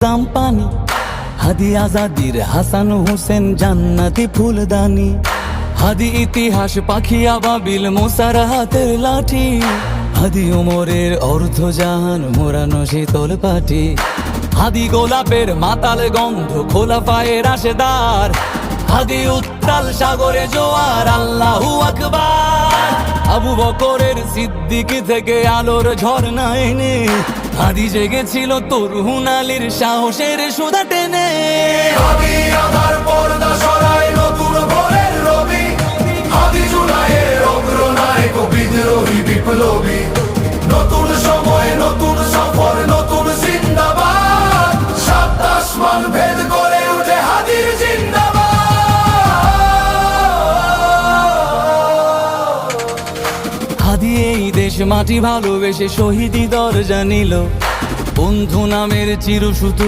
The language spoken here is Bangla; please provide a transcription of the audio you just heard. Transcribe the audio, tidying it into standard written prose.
দাম পানি হাদি আজাদির হাসান হোসেন জান্নাতি ফুলদানি হাদি ইতিহাস পাখি আবাবিল মোসার হাতের লাঠি হাদি ওমরের অর্ধ জাহান মোরানো শীতল পাটি হাদি গোলাপের মাতাল গন্ধ খোলা পায়ের রাশেদার হাদি উত্তাল সাগরে জোয়ার আল্লাহু আকবার আবু বকরের সিদ্দিক থেকে আলোর ঝর্ণা এনে হাদি জেগেছিল তরুণ আলীর সাহসের সুধা টেনে হাদি আধার পর্দা সরায় নতুন ভোরের রবি হাদি জুলাইয়ের অগ্রনায়ক বিদ্রোহী বিপ্লবী নতুন সময় নতুন সফর নতুন জিন্দাবাদ সাত আসমান ভেদ করে উঠে হাদির জিন্দাবাদ হাদি এই দেশ মাটি ভালোবেসে শহীদি দরজা নিল বন্ধু নামের চিরসুতু